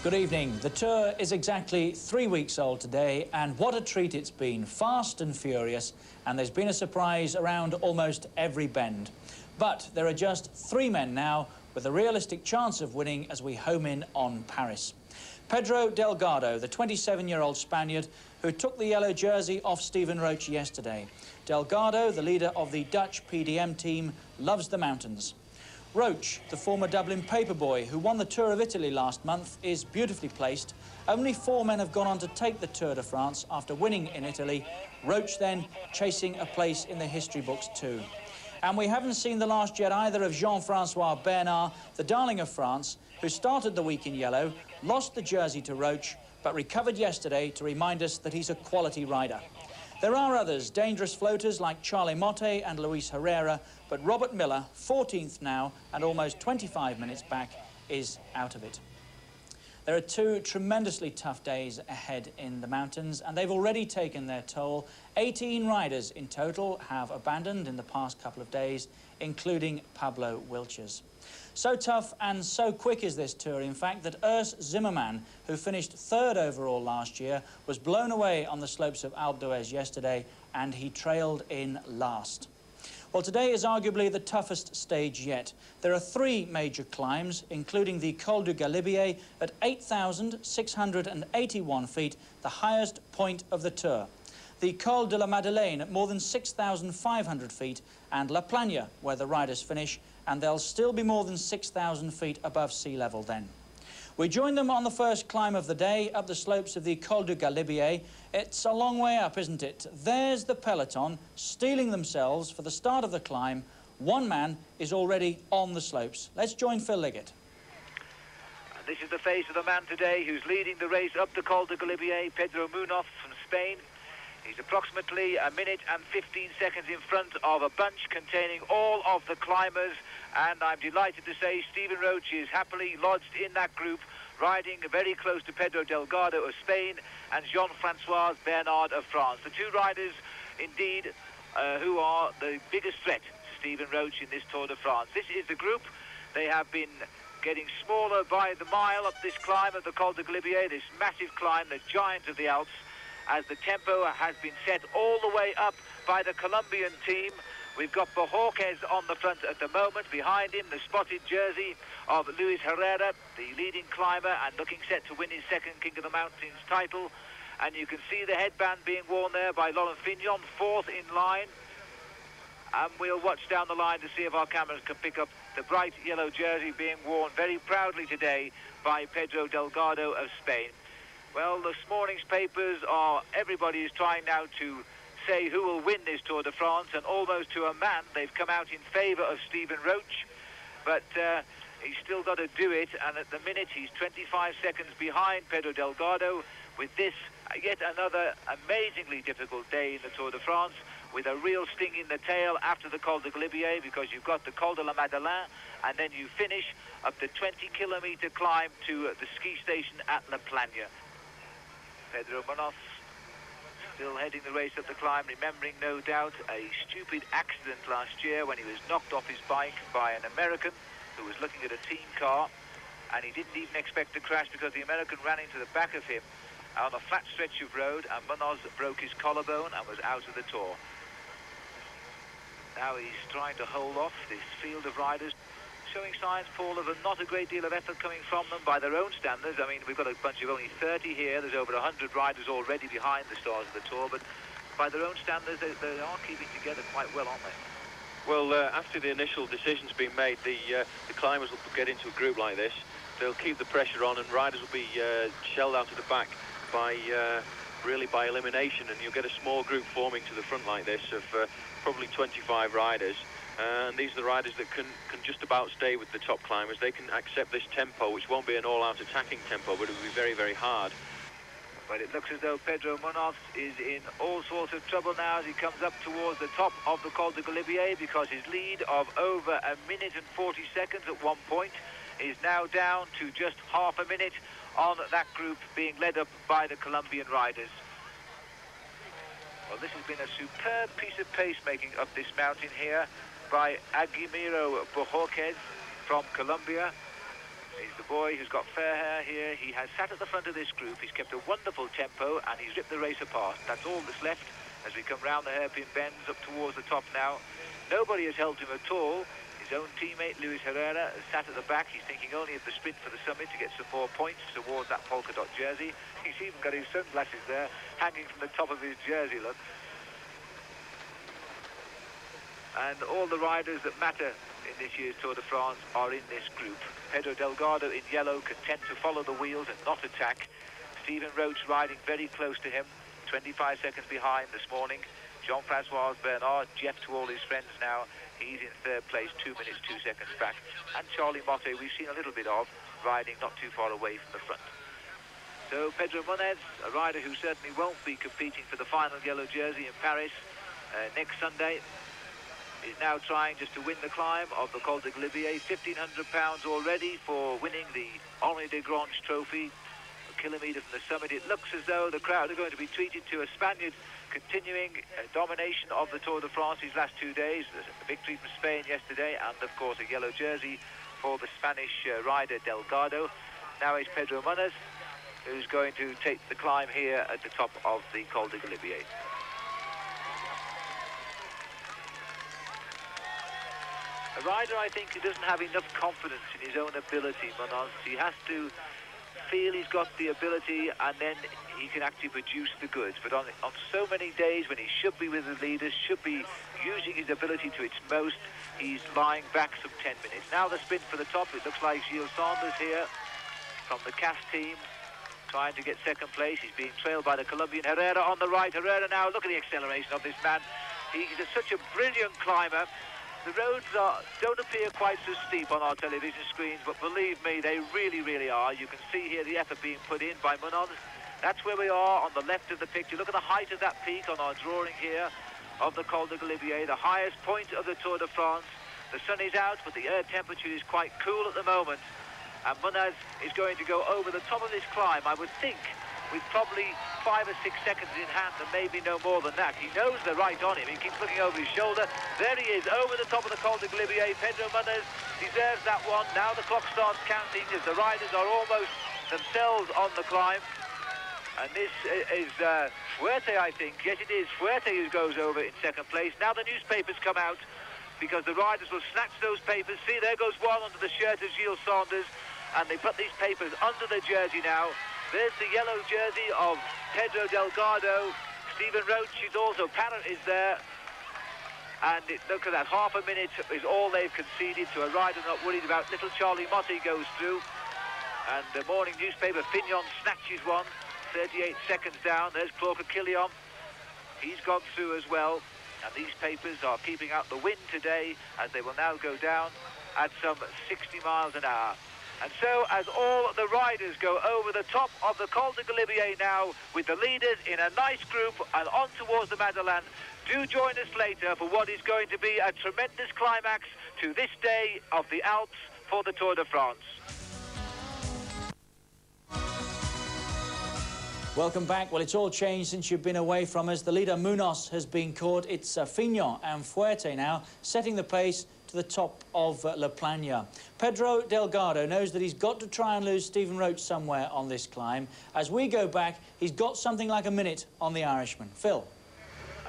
Good evening. The Tour is exactly 3 weeks old today, and what a treat it's been. Fast and furious, and there's been a surprise around almost every bend. But there are just 3 men now with a realistic chance of winning as we home in on Paris. Pedro Delgado, the 27-year-old Spaniard who took the yellow jersey off Stephen Roche yesterday. Delgado, the leader of the Dutch PDM team, loves the mountains. Roche, the former Dublin paperboy who won the Tour of Italy last month, is beautifully placed. Only 4 men have gone on to take the Tour de France after winning in Italy. Roche then chasing a place in the history books too. And we haven't seen the last yet either of Jean-François Bernard, the darling of France, who started the week in yellow, lost the jersey to Roche, but recovered yesterday to remind us that he's a quality rider. There are others, dangerous floaters like Charlie Mottet and Luis Herrera, but Robert Miller, 14th now and almost 25 minutes back, is out of it. There are 2 tremendously tough days ahead in the mountains, and they've already taken their toll. 18 riders in total have abandoned in the past couple of days, including Pablo Wilches. So tough and so quick is this Tour, in fact, that Urs Zimmermann, who finished 3rd overall last year, was blown away on the slopes of Alpe d'Huez yesterday, and he trailed in last. Well, today is arguably the toughest stage yet. There are 3 major climbs, including the Col du Galibier at 8,681 feet, the highest point of the Tour. The Col de la Madeleine at more than 6,500 feet, and La Plagne, where the riders finish, and they'll still be more than 6,000 feet above sea level then. We join them on the first climb of the day, up the slopes of the Col du Galibier. It's a long way up, isn't it? There's the peloton, steeling themselves for the start of the climb. 1 man is already on the slopes. Let's join Phil Liggett. This is the face of the man today who's leading the race up the Col du Galibier, Pedro Munoz from Spain. He's approximately 1 minute and 15 seconds in front of a bunch containing all of the climbers, and I'm delighted to say Stephen Roche is happily lodged in that group, riding very close to Pedro Delgado of Spain and Jean-François Bernard of France. The 2 riders, indeed, who are the biggest threat to Stephen Roche in this Tour de France. This is the group. They have been getting smaller by the mile up this climb of the Col du Galibier, this massive climb, the giant of the Alps, as the tempo has been set all the way up by the Colombian team. We've got Bourg-d'Oisans on the front at the moment. Behind him, the spotted jersey of Luis Herrera, the leading climber, and looking set to win his 2nd King of the Mountains title. And you can see the headband being worn there by Fignon, 4th in line. And we'll watch down the line to see if our cameras can pick up the bright yellow jersey being worn very proudly today by Pedro Delgado of Spain. Well, this morning's papers are, everybody is trying now to say who will win this Tour de France, and almost to a man they've come out in favour of Stephen Roche, but he's still got to do it, and at the minute he's 25 seconds behind Pedro Delgado, with this yet another amazingly difficult day in the Tour de France, with a real sting in the tail after the Col du Galibier, because you've got the Col de la Madeleine, and then you finish up the 20-kilometre climb to the ski station at La Plagne. Pedro Munoz still heading the race up the climb, remembering no doubt a stupid accident last year when he was knocked off his bike by an American who was looking at a team car, and he didn't even expect to crash because the American ran into the back of him on a flat stretch of road, and Munoz broke his collarbone and was out of the Tour. Now he's trying to hold off this field of riders, showing signs, Paul, of not a great deal of effort coming from them by their own standards. I mean, we've got a bunch of only 30 here. There's over 100 riders already behind the stars of the Tour, but by their own standards, they are keeping together quite well, aren't they? Well, after the initial decision's been made, the climbers will get into a group like this. They'll keep the pressure on, and riders will be shelled out of the back by really by elimination, and you'll get a small group forming to the front like this of probably 25 riders. And these are the riders that can just about stay with the top climbers. They can accept this tempo, which won't be an all-out attacking tempo, but it will be very, very hard. But it looks as though Pedro Munoz is in all sorts of trouble now as he comes up towards the top of the Col du Galibier, because his lead of over 1 minute and 40 seconds at one point is now down to just half a minute on that group being led up by the Colombian riders. Well, this has been a superb piece of pacemaking up this mountain here by Aguimiro Bourg-d'Oisans from Colombia. is the boy who's got fair hair here. He has sat at the front of this group. He's kept a wonderful tempo, and he's ripped the race apart. That's all that's left as we come round the hairpin bends up towards the top now. Nobody has helped him at all. His own teammate, Luis Herrera, has sat at the back. He's thinking only of the sprint for the summit to get some more points towards that polka dot jersey. He's even got his sunglasses there, hanging from the top of his jersey, look. And all the riders that matter in this year's Tour de France are in this group. Pedro Delgado in yellow, content to follow the wheels and not attack. Stephen Roche riding very close to him, 25 seconds behind this morning. Jean-François Bernard, Jeff to all his friends now. He's in third place, 2 minutes, 2 seconds back. And Charlie Mottet, we've seen a little bit of, riding not too far away from the front. So Pedro Munoz, a rider who certainly won't be competing for the final yellow jersey in Paris next Sunday, is now trying just to win the climb of the Col de Galibier. £1,500 already for winning the Henri de Grange trophy. A kilometre from the summit. It looks as though the crowd are going to be treated to a Spaniard continuing domination of the Tour de France these last 2 days. There's a victory from Spain yesterday, and of course a yellow jersey for the Spanish rider Delgado. Now it's Pedro Munoz who's going to take the climb here at the top of the Col de Galibier. A rider, I think, who doesn't have enough confidence in his own ability, Munoz. He has to feel he's got the ability, and then he can actually produce the goods. But on so many days when he should be with the leaders, should be using his ability to its most, he's lying back some 10 minutes. Now the sprint for the top. It looks like Gilles Sanders here from the CAS team, trying to get second place. He's being trailed by the Colombian Herrera on the right. Herrera now, look at the acceleration of this man. He's such a brilliant climber. The roads don't appear quite so steep on our television screens, but believe me, they really, really are. You can see here the effort being put in by Munoz. That's where we are on the left of the picture. Look at the height of that peak on our drawing here of the Col de Galibier, the highest point of the Tour de France. The sun is out, but the air temperature is quite cool at the moment. And Munoz is going to go over the top of this climb, I would think, with probably 5 or 6 seconds in hand, and maybe no more than that. He knows they're right on him. He keeps looking over his shoulder. There he is, over the top of the Col de Galibier. Pedro Munoz deserves that one. Now the clock starts counting as the riders are almost themselves on the climb. And this is Fuerte, I think. Yes, it is Fuerte who goes over in second place. Now the newspapers come out, because the riders will snatch those papers. See, there goes one under the shirt of Gilles Sanders, and they put these papers under the jersey now. There's the yellow jersey of Pedro Delgado. Stephen Roche is also, Parra is there. And look at that, half a minute is all they've conceded to a rider not worried about. Little Charlie Mottet goes through. And the morning newspaper, Fignon, snatches one, 38 seconds down. There's Claude Quillion. He's gone through as well. And these papers are keeping out the wind today, as they will now go down at some 60 miles an hour. And so, as all the riders go over the top of the Col de Galibier now, with the leaders in a nice group and on towards the Madeleine, do join us later for what is going to be a tremendous climax to this day of the Alps for the Tour de France. Welcome back. Well, it's all changed since you've been away from us. The leader, Munoz, has been caught. It's Fignon and Fuerte now setting the pace to the top of Plagne. Pedro Delgado knows that he's got to try and lose Stephen Roche somewhere on this climb. As we go back, he's got something like a minute on the Irishman. Phil.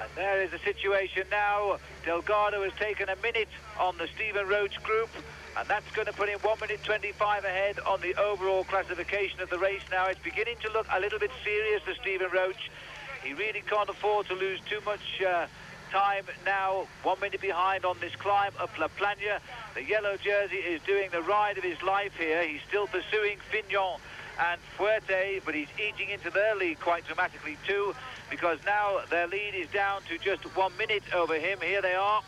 And there is the situation now. Delgado has taken a minute on the Stephen Roche group, and that's going to put him 1 minute 25 ahead on the overall classification of the race now. It's beginning to look a little bit serious for Stephen Roche. He really can't afford to lose too much time now. 1 minute behind on this climb up Plagne. The yellow jersey is doing the ride of his life here. He's still pursuing Fignon and Fuerte, but he's eating into their lead quite dramatically too, because now their lead is down to just 1 minute over him. Here they are,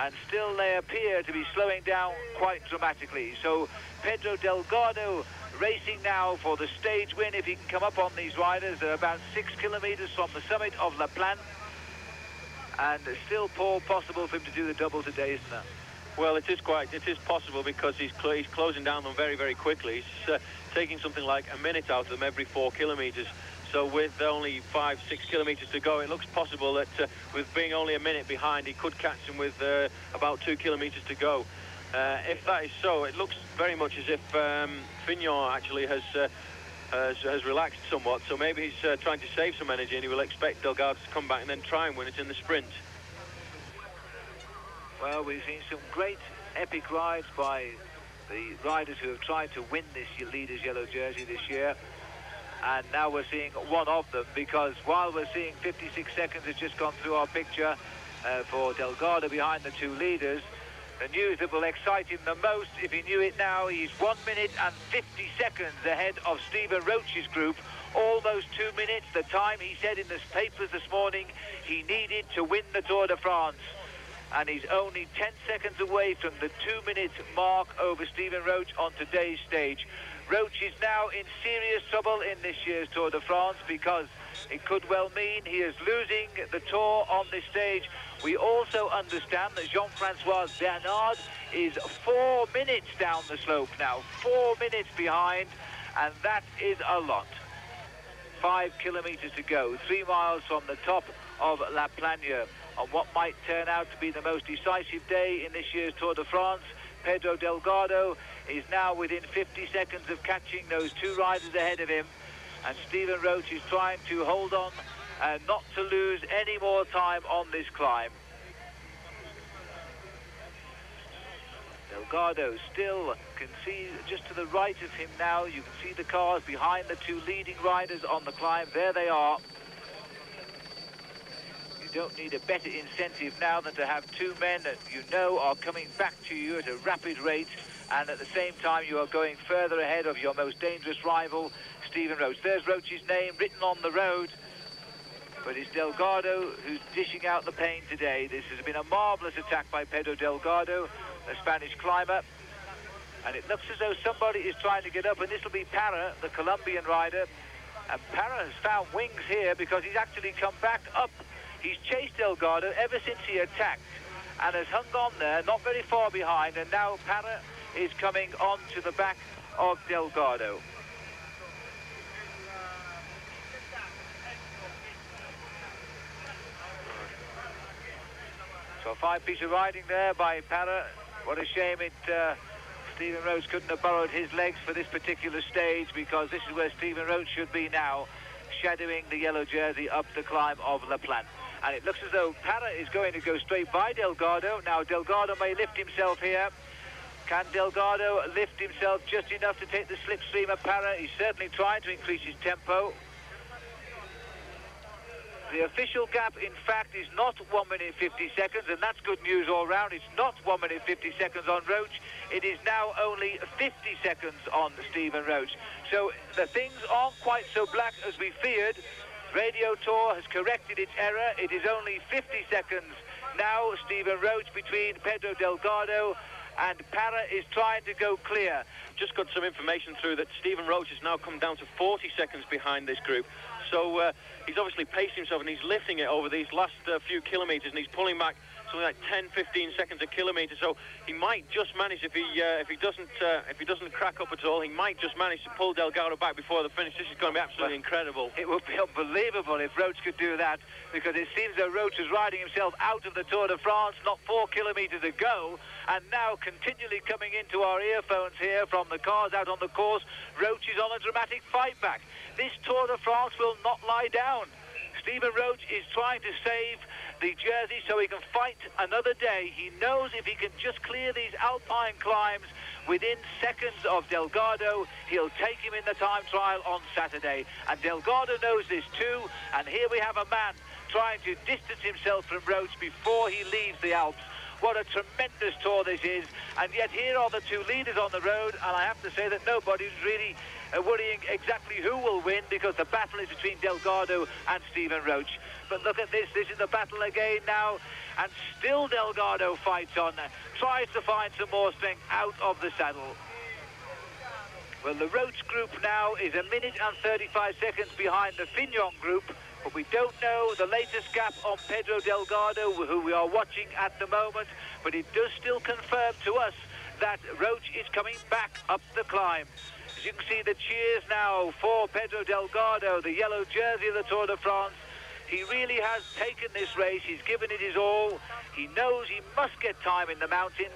and still they appear to be slowing down quite dramatically. So Pedro Delgado racing now for the stage win if he can come up on these riders. They're about 6 kilometers from the summit of Plagne, and it's still possible for him to do the double today, isn't it? Well, it is possible, because he's closing down them very, very quickly. He's taking something like a minute out of them every 4 kilometers. So with only 5-6 kilometers to go, it looks possible that with being only a minute behind, he could catch them with about 2 kilometers to go. If that is so, it looks very much as if Fignon actually has relaxed somewhat, so maybe he's trying to save some energy, and he will expect Delgado to come back and then try and win it in the sprint. Well, we've seen some great epic rides by the riders who have tried to win this leader's yellow jersey this year, and now we're seeing one of them, because while we're seeing 56 seconds has just gone through our picture for Delgado behind the two leaders, the news that will excite him the most, if he knew it now, he's 1 minute and 50 seconds ahead of Stephen Roche's group. All those 2 minutes, the time he said in the papers this morning he needed to win the Tour de France. And he's only 10 seconds away from the 2-minute mark over Stephen Roche on today's stage. Roche is now in serious trouble in this year's Tour de France, because it could well mean he is losing the Tour on this stage. We also understand that Jean-François Bernard is 4 minutes down the slope now, 4 minutes behind, and that is a lot. 5 kilometers to go, 3 miles from the top of La Plagne, on what might turn out to be the most decisive day in this year's Tour de France. Pedro Delgado is now within 50 seconds of catching those two riders ahead of him, and Stephen Roche is trying to hold on not to lose any more time on this climb. Delgado still can see just to the right of him now. You can see the cars behind the two leading riders on the climb. There they are. You don't need a better incentive now than to have two men that you know are coming back to you at a rapid rate, and at the same time you are going further ahead of your most dangerous rival, Stephen Roche. There's Roche's name written on the road, but it's Delgado who's dishing out the pain today. This has been a marvellous attack by Pedro Delgado, the Spanish climber, and it looks as though somebody is trying to get up, and this will be Parra, the Colombian rider. And Parra has found wings here because he's actually come back up. He's chased Delgado ever since he attacked and has hung on there, not very far behind, and now Parra is coming on to the back of Delgado. So a fine piece of riding there by Parra. What a shame Stephen Roche couldn't have borrowed his legs for this particular stage, because this is where Stephen Roche should be now, shadowing the yellow jersey up the climb of La Plagne. And it looks as though Parra is going to go straight by Delgado. Now Delgado may lift himself here. Can Delgado lift himself just enough to take the slipstream of Parra? He's certainly trying to increase his tempo. The official gap, in fact, is not 1 minute 50 seconds, and that's good news all round. It's not 1 minute 50 seconds on Roche. It is now only 50 seconds on Stephen Roche. So the things aren't quite so black as we feared. Radio Tour has corrected its error. It is only 50 seconds now, Stephen Roche, between Pedro Delgado, and Parra is trying to go clear. Just got some information through that Stephen Roche has now come down to 40 seconds behind this group. So he's obviously paced himself, and he's lifting it over these last few kilometres, and he's pulling back something like 10-15 seconds a kilometre. So he might just manage, if he doesn't crack up at all, he might just manage to pull Delgado back before the finish. This is going to be absolutely incredible. It would be unbelievable if Roche could do that, because it seems that Roche is riding himself out of the Tour de France, not 4 kilometres ago, and now continually coming into our earphones here from the cars out on the course. Roche is on a dramatic fight back. This Tour de France will not lie down. Stephen Roche is trying to save the jersey so he can fight another day. He knows if he can just clear these alpine climbs within seconds of Delgado, he'll take him in the time trial on Saturday. And Delgado knows this too, and here we have a man trying to distance himself from Roche before he leaves the Alps. What a tremendous tour this is, and yet here are the two leaders on the road, and I have to say that nobody's really worrying exactly who will win, because the battle is between Delgado and Stephen Roche. But look at this is the battle again now, and still Delgado fights on, tries to find some more strength out of the saddle. Well, the Roche group now is 1 minute and 35 seconds behind the Fignon group, but we don't know the latest gap on Pedro Delgado, who we are watching at the moment, but it does still confirm to us that Roche is coming back up the climb. As you can see, the cheers now for Pedro Delgado, the yellow jersey of the Tour de France. He really has taken this race. He's given it his all. He knows he must get time in the mountains,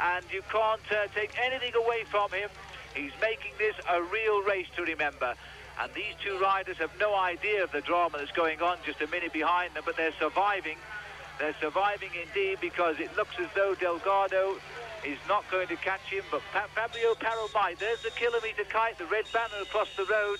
and you can't take anything away from him. He's making this a real race to remember. And these two riders have no idea of the drama that's going on just a minute behind them, but they're surviving. They're surviving indeed, because it looks as though Delgado is not going to catch him, but Fabio Parra might. There's the kilometre kite, the red banner across the road.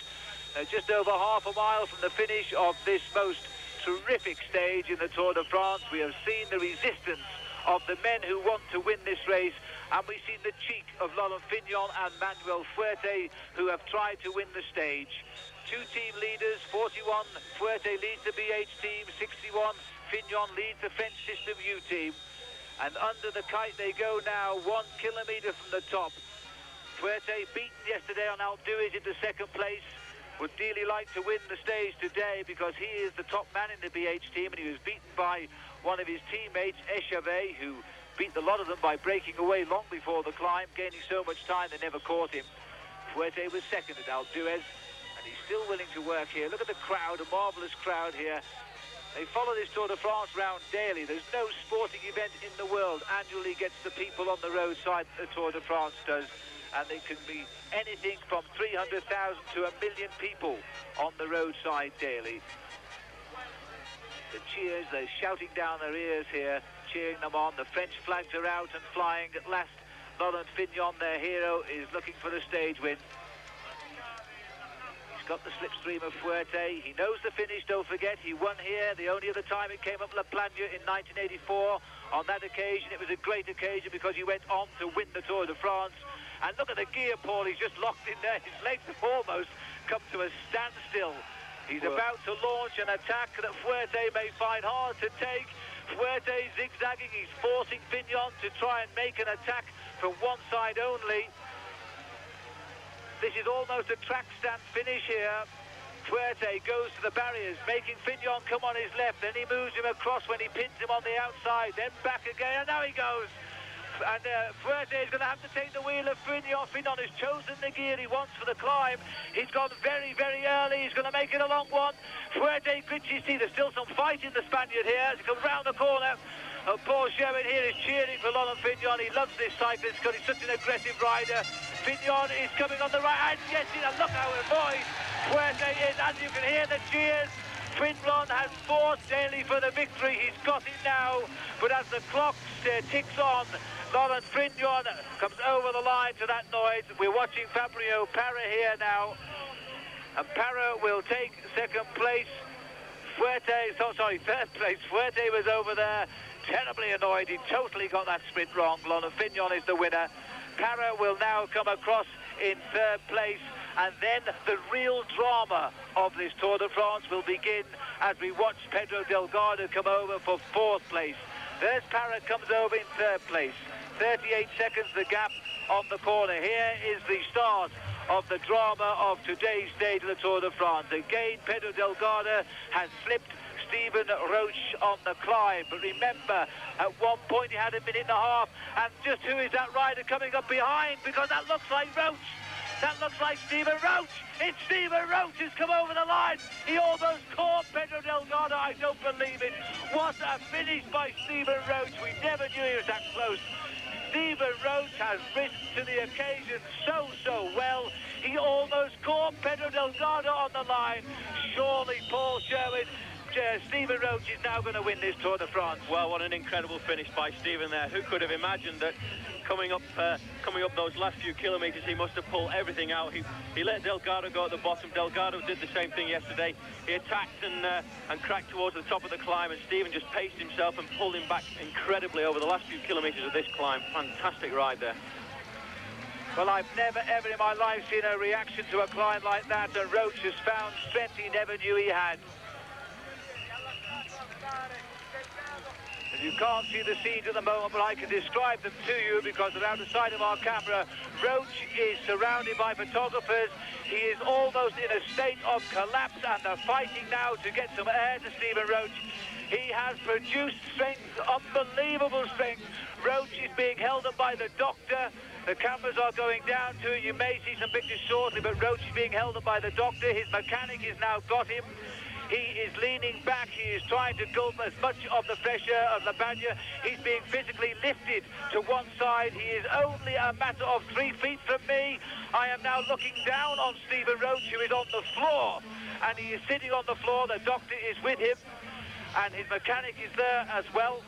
Just over half a mile from the finish of this most terrific stage in the Tour de France. We have seen the resistance of the men who want to win this race, and we've seen the cheek of Laurent Fignon and Manuel Fuerte, who have tried to win the stage. Two team leaders, 41, Fuerte leads the BH team, 61, Fignon leads the French System U team. And under the kite they go now, 1 kilometre from the top. Fuerte, beaten yesterday on Alpe d'Huez into second place, would dearly like to win the stage today, because he is the top man in the BH team, and he was beaten by one of his teammates, Echavet, who beat the lot of them by breaking away long before the climb, gaining so much time they never caught him. Fuerte was second at Alpe d'Huez, and he's still willing to work here. Look at the crowd, a marvellous crowd here. They follow this Tour de France round daily. There's no sporting event in the world annually gets the people on the roadside that the Tour de France does. And they can be anything from 300,000 to 1 million people on the roadside daily. The cheers, they're shouting down their ears here, cheering them on. The French flags are out and flying at last. Laurent Fignon, their hero, is looking for the stage win. He's got the slipstream of Fuerte. He knows the finish, don't forget. He won here the only other time it came up Plagne in 1984. On that occasion, it was a great occasion because he went on to win the Tour de France. And look at the gear, Paul, he's just locked in there. His legs have almost come to a standstill. He's about to launch an attack that Fuerte may find hard to take. Fuerte zigzagging, he's forcing Fignon to try and make an attack from one side only. This is almost a track stand finish here. Fuerte goes to the barriers, making Fignon come on his left. Then he moves him across when he pins him on the outside. Then back again, and now he goes. And Fuerte is going to have to take the wheel of Fignon. Fignon has chosen the gear he wants for the climb. He's gone very, very early. He's going to make it a long one. Fuerte grits his teeth. There's still some fight in the Spaniard here as he comes round the corner. Paul Sherwin here is cheering for Laurent Fignon. He loves this cyclist because he's such an aggressive rider. Fignon is coming on the right, and yes, look how annoyed Fuerte is, as you can hear the cheers. Fignon has fought daily for the victory. He's got it now, but as the clock ticks on, Laurent Fignon comes over the line to that noise. We're watching Fabio Parra here now, and Parra will take second place. Third place. Fuerte was over there, terribly annoyed. He totally got that sprint wrong. Laurent Fignon is the winner. Parra will now come across in third place, and then the real drama of this Tour de France will begin as we watch Pedro Delgado come over for fourth place. There's Parra, comes over in third place. 38 seconds the gap on the corner. Here is the start of the drama of today's stage of the Tour de France. Again, Pedro Delgado has slipped Stephen Roche on the climb. But remember, at one point he had a minute and a half. And just who is that rider coming up behind? Because that looks like Roche. That looks like Stephen Roche. It's Stephen Roche who's come over the line. He almost caught Pedro Delgado. I don't believe it. What a finish by Stephen Roche. We never knew he was that close. Stephen Roche has risen to the occasion so well. He almost caught Pedro Delgado on the line. Surely, Paul Sherwin, Stephen Roche is now going to win this Tour de France. Well, what an incredible finish by Stephen there. Who could have imagined that coming up those last few kilometres, he must have pulled everything out. He let Delgado go at the bottom. Delgado did the same thing yesterday. He attacked and cracked towards the top of the climb, and Stephen just paced himself and pulled him back incredibly over the last few kilometres of this climb. Fantastic ride there. Well, I've never ever in my life seen a reaction to a climb like that, and Roche has found strength he never knew he had. You can't see the scenes at the moment, but I can describe them to you because they're out the side of our camera. Roche is surrounded by photographers. He is almost in a state of collapse, and they're fighting now to get some air to Stephen Roche. He has produced strength, unbelievable strength. Roche is being held up by the doctor. The cameras are going down to it. You may see some pictures shortly, but Roche is being held up by the doctor. His mechanic has now got him. He is leaning back. He is trying to gulp as much of the fresh air of La Plagne. He's being physically lifted to one side. He is only a matter of 3 feet from me. I am now looking down on Stephen Roche, who is on the floor, and he is sitting on the floor. The doctor is with him, and his mechanic is there as well.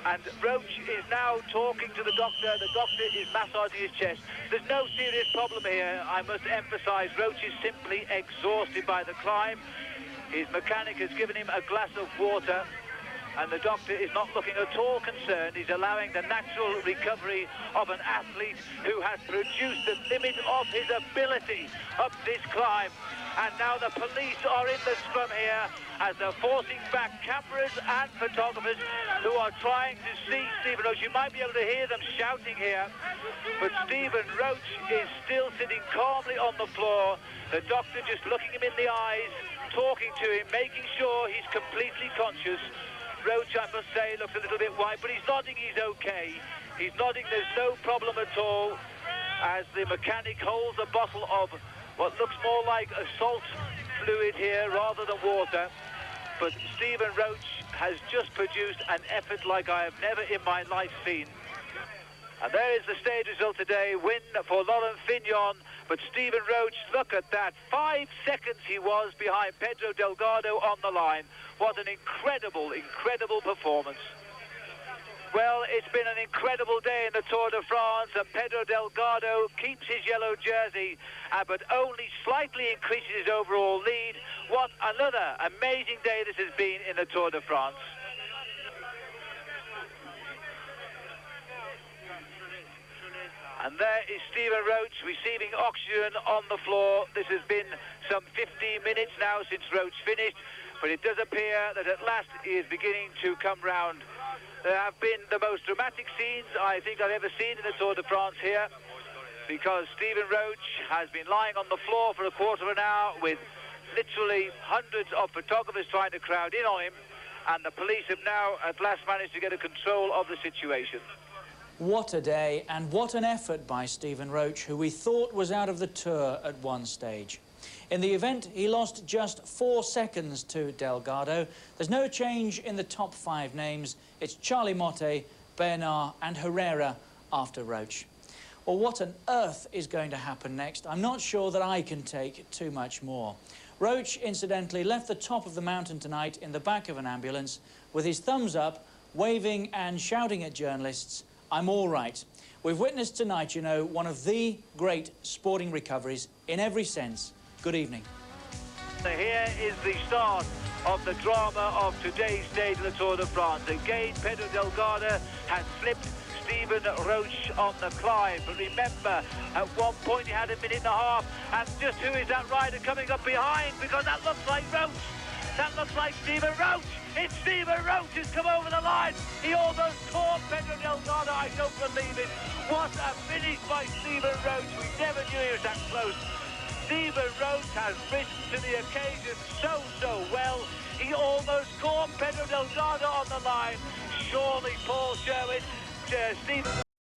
And Roche is now talking to the doctor. The doctor is massaging his chest. There's no serious problem here. I must emphasize, Roche is simply exhausted by the climb. His mechanic has given him a glass of water, and the doctor is not looking at all concerned. He's allowing the natural recovery of an athlete who has produced the limit of his ability up this climb. And now the police are in the scrum here as they're forcing back cameras and photographers who are trying to see Stephen Roche. You might be able to hear them shouting here, but Stephen Roche is still sitting calmly on the floor. The doctor just looking him in the eyes, talking to him, making sure he's completely conscious. Roche, I must say, looks a little bit white, but he's nodding he's okay. He's nodding there's no problem at all, as the mechanic holds a bottle of what looks more like a salt fluid here rather than water. But Stephen Roche has just produced an effort like I have never in my life seen. And there is the stage result today, win for Laurent Fignon. But Stephen Roche, look at that, 5 seconds he was behind Pedro Delgado on the line. What an incredible, incredible performance. Well, it's been an incredible day in the Tour de France, and Pedro Delgado keeps his yellow jersey, but only slightly increases his overall lead. What another amazing day this has been in the Tour de France. And there is Stephen Roche receiving oxygen on the floor. This has been some 15 minutes now since Roche finished, but it does appear that at last he is beginning to come round. There have been the most dramatic scenes I think I've ever seen in the Tour de France here, because Stephen Roche has been lying on the floor for a quarter of an hour with literally hundreds of photographers trying to crowd in on him, and the police have now at last managed to get a control of the situation. What a day, and what an effort by Stephen Roche, who we thought was out of the Tour at one stage. In the event, he lost just 4 seconds to Delgado. There's no change in the top 5 names. It's Charlie Mottet, Bernard and Herrera after Roche. Well, what on earth is going to happen next? I'm not sure that I can take too much more. Roche, incidentally, left the top of the mountain tonight in the back of an ambulance with his thumbs up, waving and shouting at journalists, "I'm all right." We've witnessed tonight, you know, one of the great sporting recoveries in every sense. Good evening. Here is the start of the drama of today's stage of the Tour de France. Again, Pedro Delgado has slipped Stephen Roche on the climb. But remember, at one point he had a minute and a half. And just who is that rider coming up behind? Because that looks like Roche. That looks like Stephen Roche. It's Stephen Roche who's come over the line. He almost caught Pedro Delgado. I don't believe it. What a finish by Stephen Roche. We never knew he was that close. Stephen Roche has risen to the occasion so well. He almost caught Pedro Delgado on the line. Surely Paul Sherwood, Stephen...